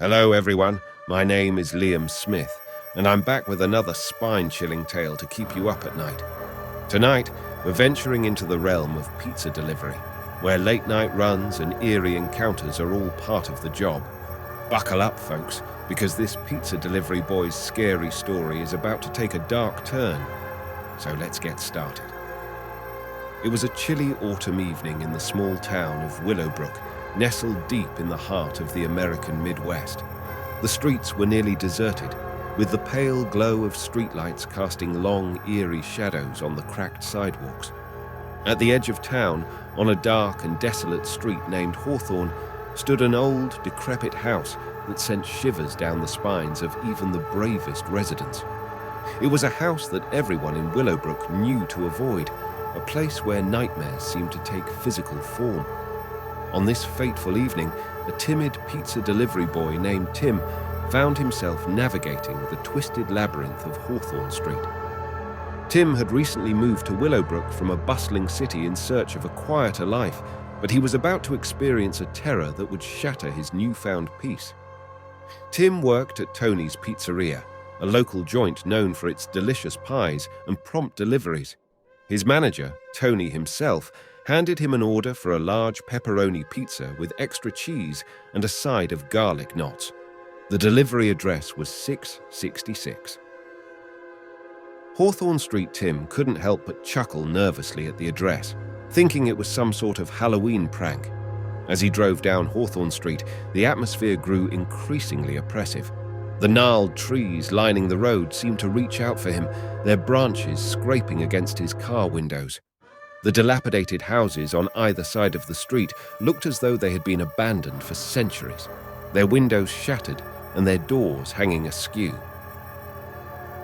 Hello everyone, my name is Liam Smith, and I'm back with another spine-chilling tale to keep you up at night. Tonight, we're venturing into the realm of pizza delivery, where late-night runs and eerie encounters are all part of the job. Buckle up, folks, because this pizza delivery boy's scary story is about to take a dark turn. So let's get started. It was a chilly autumn evening in the small town of Willowbrook, nestled deep in the heart of the American Midwest. The streets were nearly deserted, with the pale glow of streetlights casting long, eerie shadows on the cracked sidewalks. At the edge of town, on a dark and desolate street named Hawthorne, stood an old, decrepit house that sent shivers down the spines of even the bravest residents. It was a house that everyone in Willowbrook knew to avoid, a place where nightmares seemed to take physical form. On this fateful evening, a timid pizza delivery boy named Tim found himself navigating the twisted labyrinth of Hawthorne Street. Tim had recently moved to Willowbrook from a bustling city in search of a quieter life, but he was about to experience a terror that would shatter his newfound peace. Tim worked at Tony's Pizzeria, a local joint known for its delicious pies and prompt deliveries. His manager, Tony himself, handed him an order for a large pepperoni pizza with extra cheese and a side of garlic knots. The delivery address was 666. Hawthorne Street Tim couldn't help but chuckle nervously at the address, thinking it was some sort of Halloween prank. As he drove down Hawthorne Street, the atmosphere grew increasingly oppressive. The gnarled trees lining the road seemed to reach out for him, their branches scraping against his car windows. The dilapidated houses on either side of the street looked as though they had been abandoned for centuries, their windows shattered and their doors hanging askew.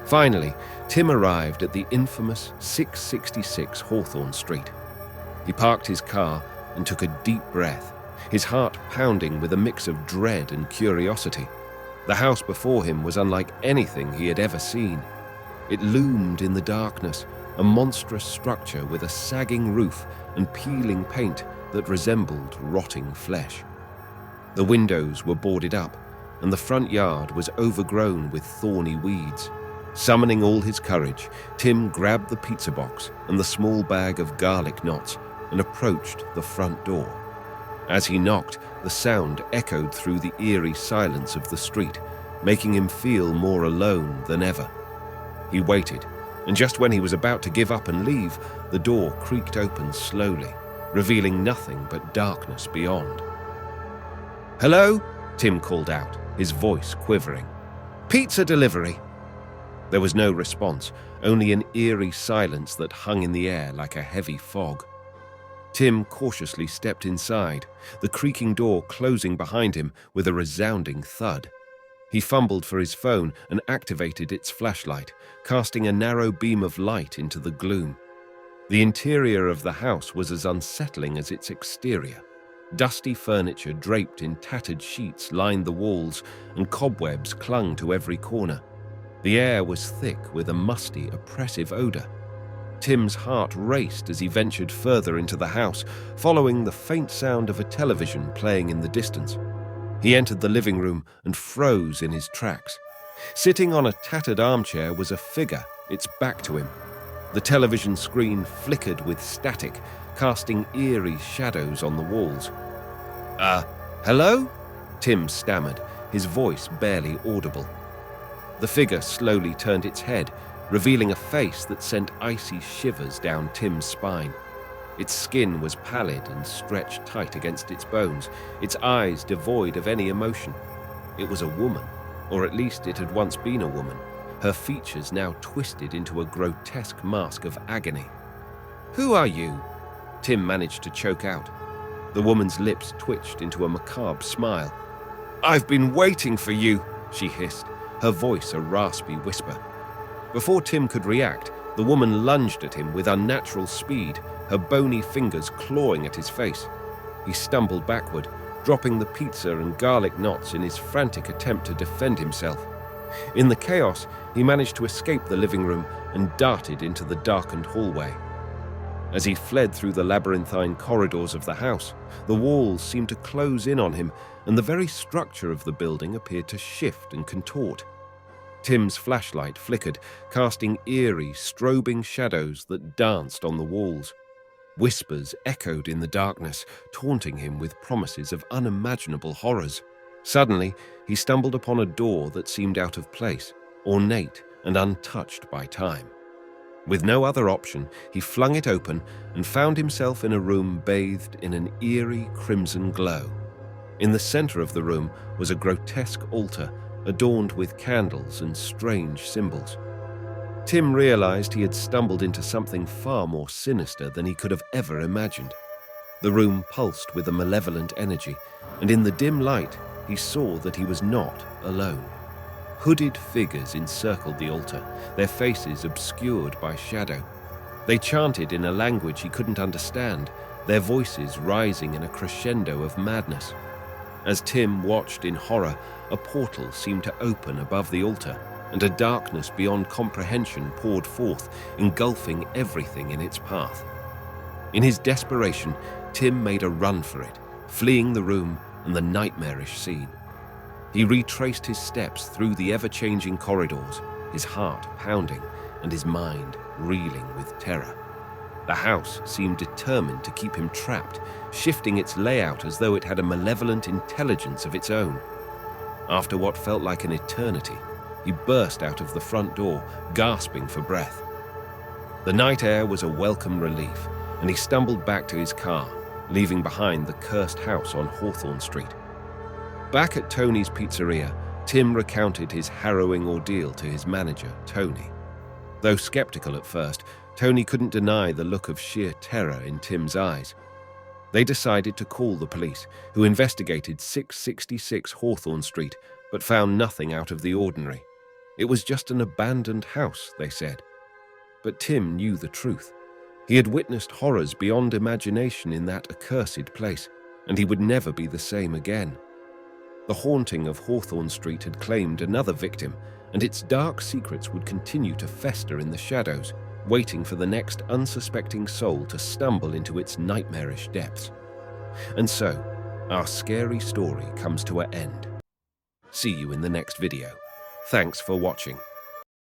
Finally, Tim arrived at the infamous 666 Hawthorne Street. He parked his car and took a deep breath, his heart pounding with a mix of dread and curiosity. The house before him was unlike anything he had ever seen. It loomed in the darkness, a monstrous structure with a sagging roof and peeling paint that resembled rotting flesh. The windows were boarded up, and the front yard was overgrown with thorny weeds. Summoning all his courage, Tim grabbed the pizza box and the small bag of garlic knots and approached the front door. As he knocked, the sound echoed through the eerie silence of the street, making him feel more alone than ever. He waited, and just when he was about to give up and leave, the door creaked open slowly, revealing nothing but darkness beyond. "Hello?" Tim called out, his voice quivering. "Pizza delivery." There was no response, only an eerie silence that hung in the air like a heavy fog. Tim cautiously stepped inside, the creaking door closing behind him with a resounding thud. He fumbled for his phone and activated its flashlight, casting a narrow beam of light into the gloom. The interior of the house was as unsettling as its exterior. Dusty furniture draped in tattered sheets lined the walls, and cobwebs clung to every corner. The air was thick with a musty, oppressive odor. Tim's heart raced as he ventured further into the house, following the faint sound of a television playing in the distance. He entered the living room and froze in his tracks. Sitting on a tattered armchair was a figure, its back to him. The television screen flickered with static, casting eerie shadows on the walls. Hello?" Tim stammered, his voice barely audible. The figure slowly turned its head, revealing a face that sent icy shivers down Tim's spine. Its skin was pallid and stretched tight against its bones, its eyes devoid of any emotion. It was a woman, or at least it had once been a woman, her features now twisted into a grotesque mask of agony. "Who are you?" Tim managed to choke out. The woman's lips twitched into a macabre smile. "I've been waiting for you," she hissed, her voice a raspy whisper. Before Tim could react, the woman lunged at him with unnatural speed, her bony fingers clawing at his face. He stumbled backward, dropping the pizza and garlic knots in his frantic attempt to defend himself. In the chaos, he managed to escape the living room and darted into the darkened hallway. As he fled through the labyrinthine corridors of the house, the walls seemed to close in on him, and the very structure of the building appeared to shift and contort. Tim's flashlight flickered, casting eerie, strobing shadows that danced on the walls. Whispers echoed in the darkness, taunting him with promises of unimaginable horrors. Suddenly, he stumbled upon a door that seemed out of place, ornate and untouched by time. With no other option, he flung it open and found himself in a room bathed in an eerie crimson glow. In the center of the room was a grotesque altar adorned with candles and strange symbols. Tim realized he had stumbled into something far more sinister than he could have ever imagined. The room pulsed with a malevolent energy, and in the dim light, he saw that he was not alone. Hooded figures encircled the altar, their faces obscured by shadow. They chanted in a language he couldn't understand, their voices rising in a crescendo of madness. As Tim watched in horror, a portal seemed to open above the altar, and a darkness beyond comprehension poured forth, engulfing everything in its path. In his desperation, Tim made a run for it, fleeing the room and the nightmarish scene. He retraced his steps through the ever-changing corridors, his heart pounding and his mind reeling with terror. The house seemed determined to keep him trapped, shifting its layout as though it had a malevolent intelligence of its own. After what felt like an eternity, he burst out of the front door, gasping for breath. The night air was a welcome relief, and he stumbled back to his car, leaving behind the cursed house on Hawthorne Street. Back at Tony's pizzeria, Tim recounted his harrowing ordeal to his manager, Tony. Though skeptical at first, Tony couldn't deny the look of sheer terror in Tim's eyes. They decided to call the police, who investigated 666 Hawthorne Street, but found nothing out of the ordinary. It was just an abandoned house, they said. But Tim knew the truth. He had witnessed horrors beyond imagination in that accursed place, and he would never be the same again. The haunting of Hawthorne Street had claimed another victim, and its dark secrets would continue to fester in the shadows, waiting for the next unsuspecting soul to stumble into its nightmarish depths. And so, our scary story comes to an end. See you in the next video. Thanks for watching.